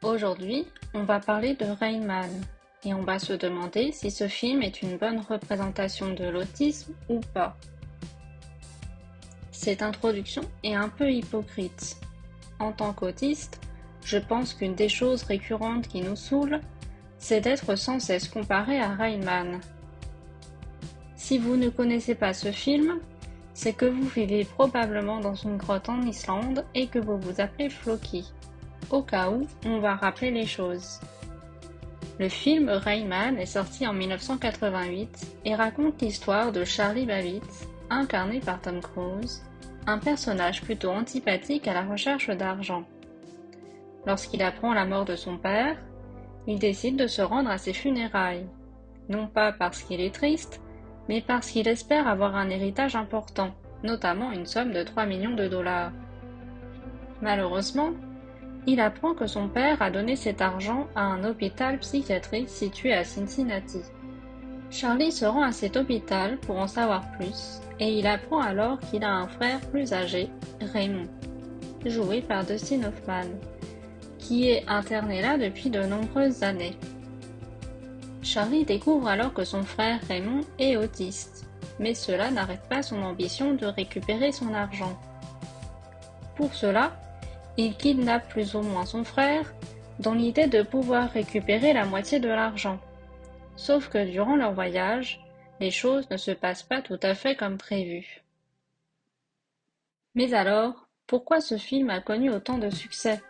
Aujourd'hui, on va parler de Rain Man et on va se demander si ce film est une bonne représentation de l'autisme ou pas. Cette introduction est un peu hypocrite. En tant qu'autiste, je pense qu'une des choses récurrentes qui nous saoule, c'est d'être sans cesse comparé à Rain Man. Si vous ne connaissez pas ce film, c'est que vous vivez probablement dans une grotte en Islande et que vous vous appelez Floki. Au cas où, on va rappeler les choses. Le film Rain Man est sorti en 1988 et raconte l'histoire de Charlie Babbitt, incarné par Tom Cruise, un personnage plutôt antipathique à la recherche d'argent. Lorsqu'il apprend la mort de son père, il décide de se rendre à ses funérailles, non pas parce qu'il est triste, mais parce qu'il espère avoir un héritage important, notamment une somme de 3 millions de dollars. Malheureusement, il apprend que son père a donné cet argent à un hôpital psychiatrique situé à Cincinnati. Charlie se rend à cet hôpital pour en savoir plus, et il apprend alors qu'il a un frère plus âgé, Raymond, joué par Dustin Hoffman, qui est interné là depuis de nombreuses années. Charlie découvre alors que son frère Raymond est autiste, mais cela n'arrête pas son ambition de récupérer son argent. Pour cela, il kidnappe plus ou moins son frère, dans l'idée de pouvoir récupérer la moitié de l'argent. Sauf que durant leur voyage, les choses ne se passent pas tout à fait comme prévu. Mais alors, pourquoi ce film a connu autant de succès ?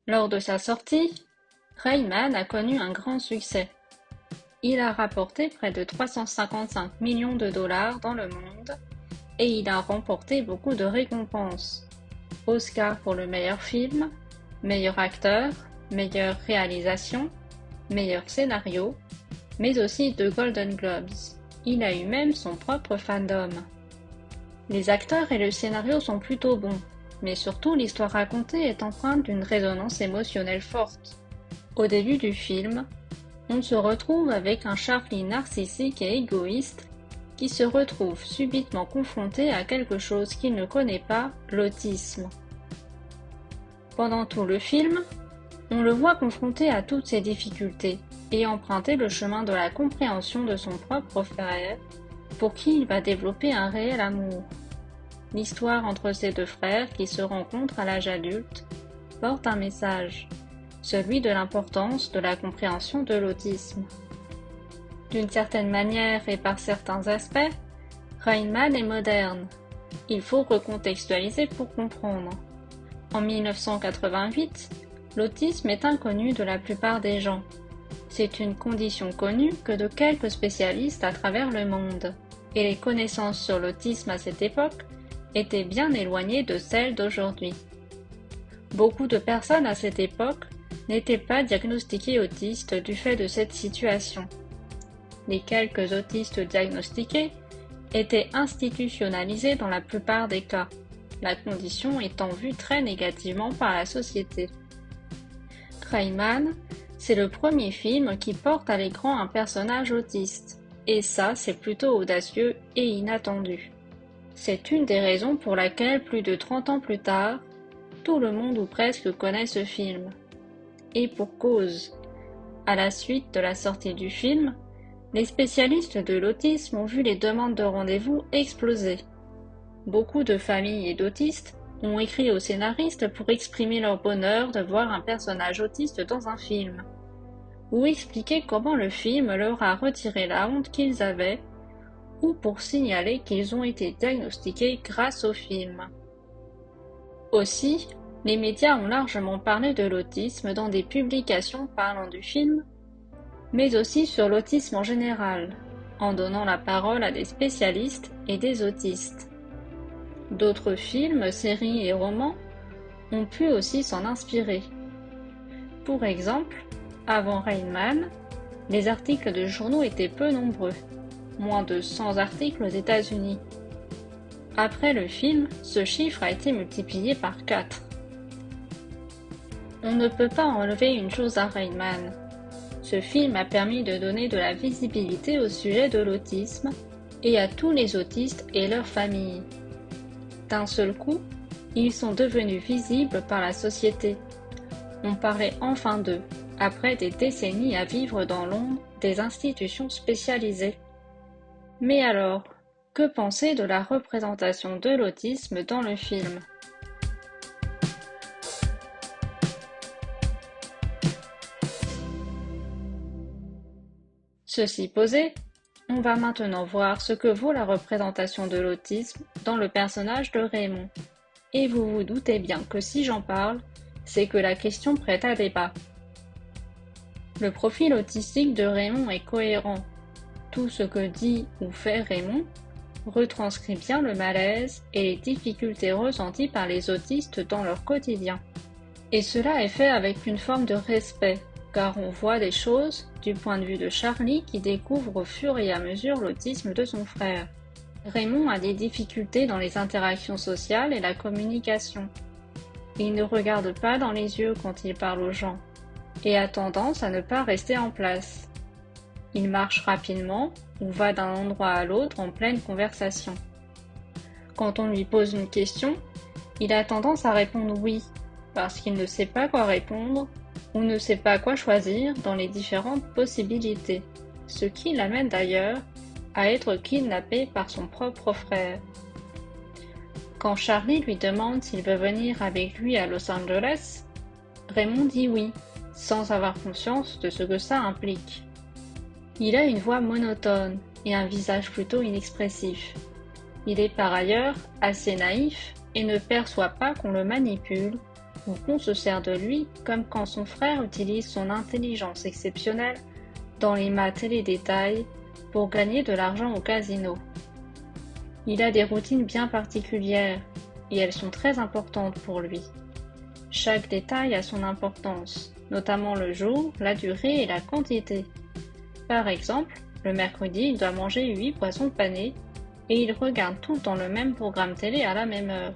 Lors de sa sortie, Rain Man a connu un grand succès. Il a rapporté près de 355 millions de dollars dans le monde et il a remporté beaucoup de récompenses. Oscar pour le meilleur film, meilleur acteur, meilleure réalisation, meilleur scénario, mais aussi 2 Golden Globes. Il a eu même son propre fandom. Les acteurs et le scénario sont plutôt bons, mais surtout l'histoire racontée est empreinte d'une résonance émotionnelle forte. Au début du film, on se retrouve avec un Charlie narcissique et égoïste qui se retrouve subitement confronté à quelque chose qu'il ne connaît pas, l'autisme. Pendant tout le film, on le voit confronté à toutes ces difficultés et emprunter le chemin de la compréhension de son propre frère, pour qui il va développer un réel amour. L'histoire entre ces deux frères qui se rencontrent à l'âge adulte porte un message, celui de l'importance de la compréhension de l'autisme. D'une certaine manière et par certains aspects, Rain Man est moderne. Il faut recontextualiser pour comprendre. En 1988, l'autisme est inconnu de la plupart des gens. C'est une condition connue que de quelques spécialistes à travers le monde, et les connaissances sur l'autisme à cette époque étaient bien éloignées de celles d'aujourd'hui. Beaucoup de personnes à cette époque n'étaient pas diagnostiqués autistes du fait de cette situation. Les quelques autistes diagnostiqués étaient institutionnalisés dans la plupart des cas, la condition étant vue très négativement par la société. Rain Man, c'est le premier film qui porte à l'écran un personnage autiste, et ça c'est plutôt audacieux et inattendu. C'est une des raisons pour laquelle plus de 30 ans plus tard, tout le monde ou presque connaît ce film. Et pour cause. À la suite de la sortie du film, les spécialistes de l'autisme ont vu les demandes de rendez-vous exploser. Beaucoup de familles et d'autistes ont écrit aux scénaristes pour exprimer leur bonheur de voir un personnage autiste dans un film, ou expliquer comment le film leur a retiré la honte qu'ils avaient, ou pour signaler qu'ils ont été diagnostiqués grâce au film. Aussi, les médias ont largement parlé de l'autisme dans des publications parlant du film, mais aussi sur l'autisme en général, en donnant la parole à des spécialistes et des autistes. D'autres films, séries et romans ont pu aussi s'en inspirer. Pour exemple, avant Rain Man, les articles de journaux étaient peu nombreux, moins de 100 articles aux États-Unis. Après le film, ce chiffre a été multiplié par 4. On ne peut pas enlever une chose à Rain Man. Ce film a permis de donner de la visibilité au sujet de l'autisme et à tous les autistes et leurs familles. D'un seul coup, ils sont devenus visibles par la société. On parlait enfin d'eux, après des décennies à vivre dans l'ombre des institutions spécialisées. Mais alors, que penser de la représentation de l'autisme dans le film ? Ceci posé, on va maintenant voir ce que vaut la représentation de l'autisme dans le personnage de Raymond. Et vous vous doutez bien que si j'en parle, c'est que la question prête à débat. Le profil autistique de Raymond est cohérent. Tout ce que dit ou fait Raymond retranscrit bien le malaise et les difficultés ressenties par les autistes dans leur quotidien. Et cela est fait avec une forme de respect, car on voit des choses du point de vue de Charlie qui découvre au fur et à mesure l'autisme de son frère. Raymond a des difficultés dans les interactions sociales et la communication. Il ne regarde pas dans les yeux quand il parle aux gens, et a tendance à ne pas rester en place. Il marche rapidement ou va d'un endroit à l'autre en pleine conversation. Quand on lui pose une question, il a tendance à répondre oui, parce qu'il ne sait pas quoi répondre ou ne sait pas quoi choisir dans les différentes possibilités, ce qui l'amène d'ailleurs à être kidnappé par son propre frère. Quand Charlie lui demande s'il veut venir avec lui à Los Angeles, Raymond dit oui, sans avoir conscience de ce que ça implique. Il a une voix monotone et un visage plutôt inexpressif. Il est par ailleurs assez naïf et ne perçoit pas qu'on le manipule ou qu'on se sert de lui comme quand son frère utilise son intelligence exceptionnelle dans les maths et les détails pour gagner de l'argent au casino. Il a des routines bien particulières et elles sont très importantes pour lui. Chaque détail a son importance, notamment le jour, la durée et la quantité. Par exemple, le mercredi, il doit manger 8 poissons panés et il regarde tout le temps le même programme télé à la même heure.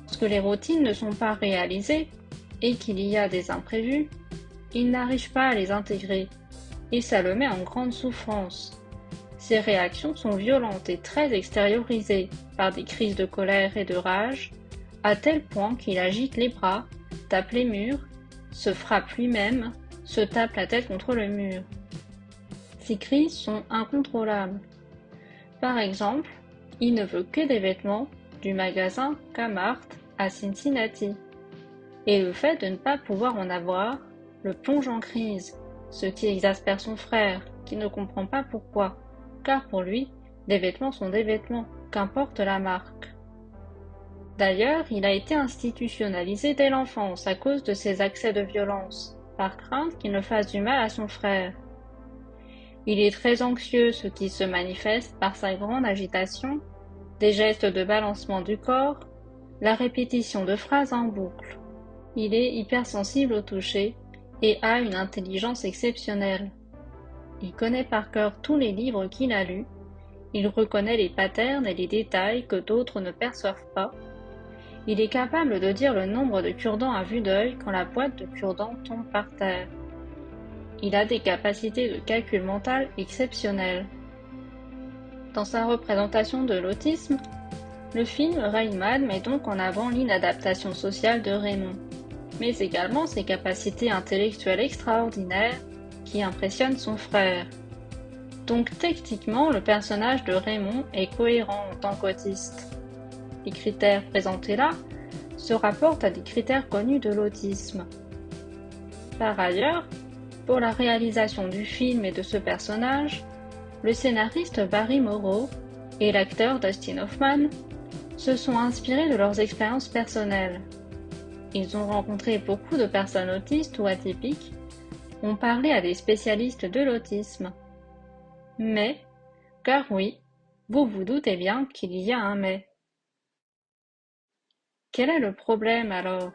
Lorsque les routines ne sont pas réalisées et qu'il y a des imprévus, il n'arrive pas à les intégrer et ça le met en grande souffrance. Ses réactions sont violentes et très extériorisées par des crises de colère et de rage, à tel point qu'il agite les bras, tape les murs, se frappe lui-même, se tape la tête contre le mur. Ces crises sont incontrôlables. Par exemple, il ne veut que des vêtements du magasin Kmart à Cincinnati. Et le fait de ne pas pouvoir en avoir le plonge en crise, ce qui exaspère son frère, qui ne comprend pas pourquoi, car pour lui, les vêtements sont des vêtements, qu'importe la marque. D'ailleurs, il a été institutionnalisé dès l'enfance à cause de ses accès de violence, par crainte qu'il ne fasse du mal à son frère. Il est très anxieux, ce qui se manifeste par sa grande agitation, des gestes de balancement du corps, la répétition de phrases en boucle. Il est hypersensible au toucher et a une intelligence exceptionnelle. Il connaît par cœur tous les livres qu'il a lus, il reconnaît les patterns et les détails que d'autres ne perçoivent pas. Il est capable de dire le nombre de cure-dents à vue d'œil quand la boîte de cure-dents tombe par terre. Il a des capacités de calcul mental exceptionnelles. Dans sa représentation de l'autisme, le film Rain Man met donc en avant l'inadaptation sociale de Raymond, mais également ses capacités intellectuelles extraordinaires qui impressionnent son frère. Donc techniquement, le personnage de Raymond est cohérent en tant qu'autiste. Les critères présentés là se rapportent à des critères connus de l'autisme. Par ailleurs, pour la réalisation du film et de ce personnage, le scénariste Barry Morrow et l'acteur Dustin Hoffman se sont inspirés de leurs expériences personnelles. Ils ont rencontré beaucoup de personnes autistes ou atypiques, ont parlé à des spécialistes de l'autisme. Mais, car oui, vous vous doutez bien qu'il y a un mais. Quel est le problème alors ?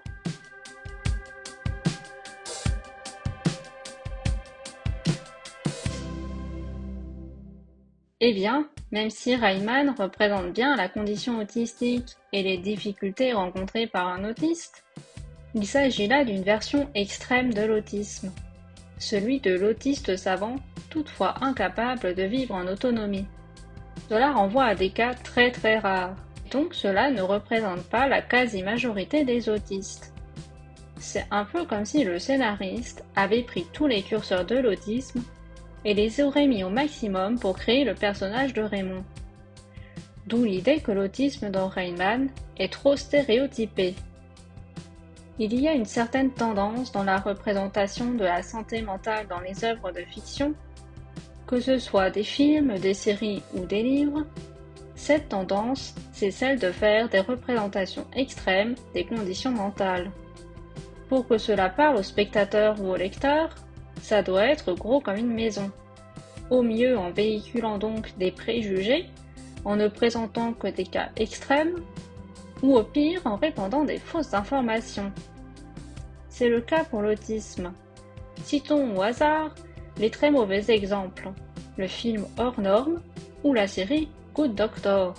Eh bien, même si Rayman représente bien la condition autistique et les difficultés rencontrées par un autiste, il s'agit là d'une version extrême de l'autisme, celui de l'autiste savant, toutefois incapable de vivre en autonomie. Cela renvoie à des cas très rares, donc cela ne représente pas la quasi-majorité des autistes. C'est un peu comme si le scénariste avait pris tous les curseurs de l'autisme et les aurait mis au maximum pour créer le personnage de Raymond. D'où l'idée que l'autisme dans Rain Man est trop stéréotypé. Il y a une certaine tendance dans la représentation de la santé mentale dans les œuvres de fiction, que ce soit des films, des séries ou des livres. Cette tendance, c'est celle de faire des représentations extrêmes des conditions mentales. Pour que cela parle au spectateur ou au lecteur, ça doit être gros comme une maison. Au mieux en véhiculant donc des préjugés, en ne présentant que des cas extrêmes, ou au pire en répandant des fausses informations. C'est le cas pour l'autisme. Citons au hasard les très mauvais exemples, le film Hors Norme ou la série Good Doctor.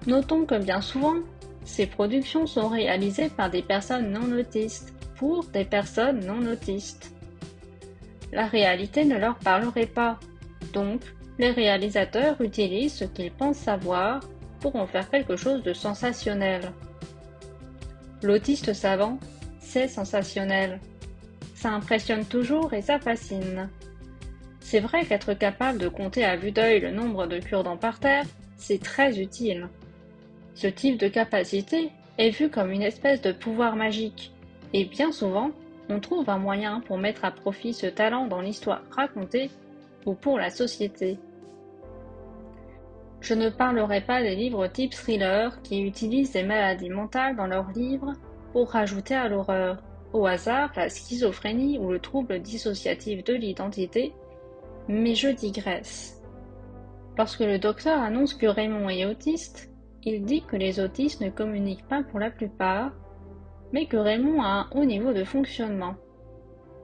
Notons que bien souvent, ces productions sont réalisées par des personnes non autistes, pour des personnes non autistes. La réalité ne leur parlerait pas, donc les réalisateurs utilisent ce qu'ils pensent savoir pour en faire quelque chose de sensationnel. L'autiste savant, c'est sensationnel. Ça impressionne toujours et ça fascine. C'est vrai qu'être capable de compter à vue d'œil le nombre de cure-dents par terre, c'est très utile. Ce type de capacité est vu comme une espèce de pouvoir magique, et bien souvent, on trouve un moyen pour mettre à profit ce talent dans l'histoire racontée ou pour la société. Je ne parlerai pas des livres type thriller qui utilisent des maladies mentales dans leurs livres pour rajouter à l'horreur, au hasard la schizophrénie ou le trouble dissociatif de l'identité, mais je digresse. Lorsque le docteur annonce que Raymond est autiste, il dit que les autistes ne communiquent pas pour la plupart, mais que Raymond a un haut niveau de fonctionnement.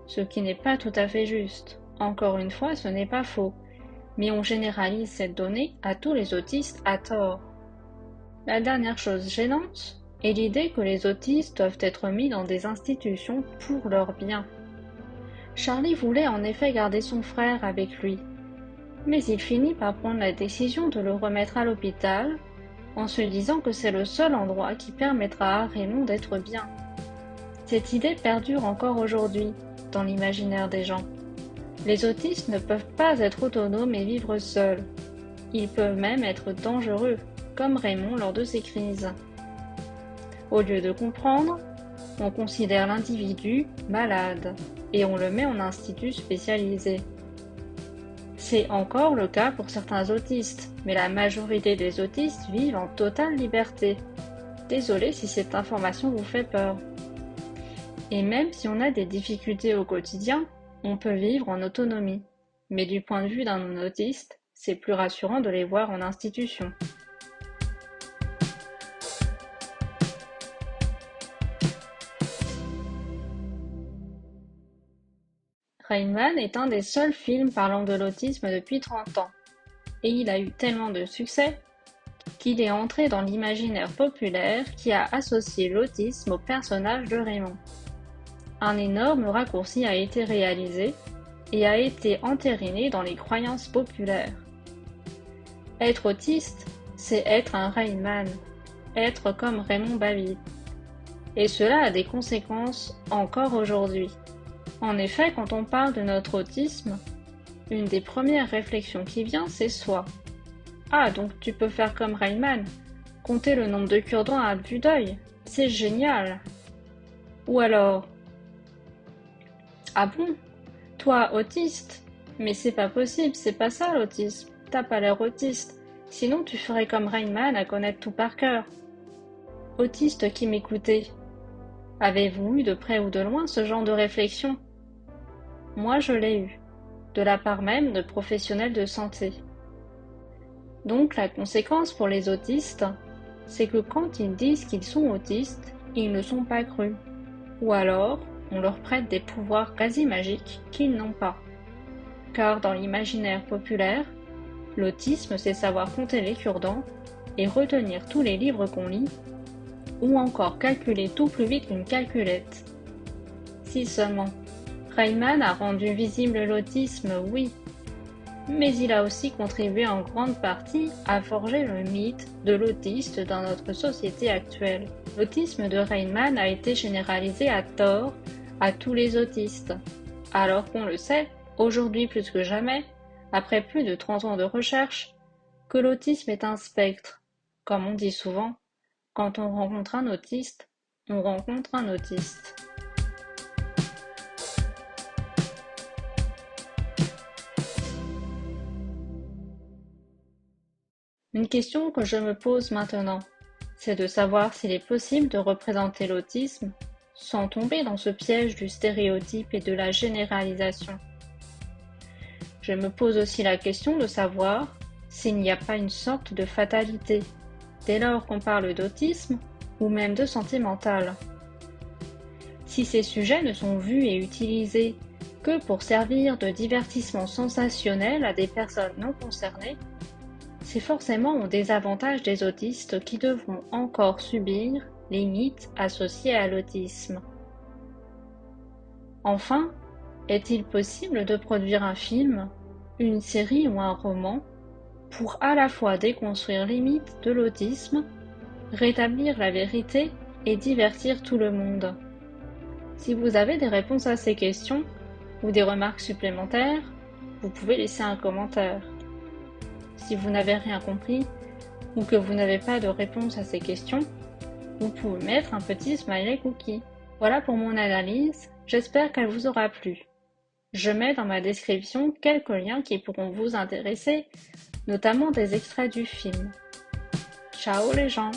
Ce qui n'est pas tout à fait juste. Encore une fois, ce n'est pas faux, mais on généralise cette donnée à tous les autistes à tort. La dernière chose gênante est l'idée que les autistes doivent être mis dans des institutions pour leur bien. Charlie voulait en effet garder son frère avec lui, mais il finit par prendre la décision de le remettre à l'hôpital en se disant que c'est le seul endroit qui permettra à Raymond d'être bien. Cette idée perdure encore aujourd'hui dans l'imaginaire des gens. Les autistes ne peuvent pas être autonomes et vivre seuls. Ils peuvent même être dangereux, comme Raymond lors de ses crises. Au lieu de comprendre, on considère l'individu malade et on le met en institut spécialisé. C'est encore le cas pour certains autistes, mais la majorité des autistes vivent en totale liberté. Désolé si cette information vous fait peur. Et même si on a des difficultés au quotidien, on peut vivre en autonomie. Mais du point de vue d'un non-autiste, c'est plus rassurant de les voir en institution. Rain Man est un des seuls films parlant de l'autisme depuis 30 ans, et il a eu tellement de succès qu'il est entré dans l'imaginaire populaire qui a associé l'autisme au personnage de Raymond. Un énorme raccourci a été réalisé et a été entériné dans les croyances populaires. Être autiste, c'est être un Rain Man, être comme Raymond Baby. Et cela a des conséquences encore aujourd'hui. En effet, quand on parle de notre autisme, une des premières réflexions qui vient, c'est soi. Ah, donc tu peux faire comme Rain Man, compter le nombre de cure-dents à vue d'œil, c'est génial. Ou alors, ah bon? Toi, autiste? Mais c'est pas possible, c'est pas ça l'autisme. T'as pas l'air autiste. Sinon tu ferais comme Rain Man à connaître tout par cœur. Autiste qui m'écoutez, avez-vous eu de près ou de loin ce genre de réflexion? Moi je l'ai eu, de la part même de professionnels de santé. Donc la conséquence pour les autistes, c'est que quand ils disent qu'ils sont autistes, ils ne sont pas crus. Ou alors, on leur prête des pouvoirs quasi magiques qu'ils n'ont pas. Car dans l'imaginaire populaire, l'autisme c'est savoir compter les cure-dents et retenir tous les livres qu'on lit, ou encore calculer tout plus vite qu'une calculette. Si seulement. Rain Man a rendu visible l'autisme, oui, mais il a aussi contribué en grande partie à forger le mythe de l'autiste dans notre société actuelle. L'autisme de Rainman a été généralisé à tort à tous les autistes, alors qu'on le sait, aujourd'hui plus que jamais, après plus de 30 ans de recherche, que l'autisme est un spectre. Comme on dit souvent, quand on rencontre un autiste, on rencontre un autiste. Une question que je me pose maintenant, c'est de savoir s'il est possible de représenter l'autisme sans tomber dans ce piège du stéréotype et de la généralisation. Je me pose aussi la question de savoir s'il n'y a pas une sorte de fatalité dès lors qu'on parle d'autisme ou même de santé mentale. Si ces sujets ne sont vus et utilisés que pour servir de divertissement sensationnel à des personnes non concernées, c'est forcément au désavantage des autistes qui devront encore subir les mythes associés à l'autisme. Enfin, est-il possible de produire un film, une série ou un roman pour à la fois déconstruire les mythes de l'autisme, rétablir la vérité et divertir tout le monde? Si vous avez des réponses à ces questions ou des remarques supplémentaires, vous pouvez laisser un commentaire. Si vous n'avez rien compris ou que vous n'avez pas de réponse à ces questions, vous pouvez mettre un petit smiley cookie. Voilà pour mon analyse, j'espère qu'elle vous aura plu. Je mets dans ma description quelques liens qui pourront vous intéresser, notamment des extraits du film. Ciao les gens!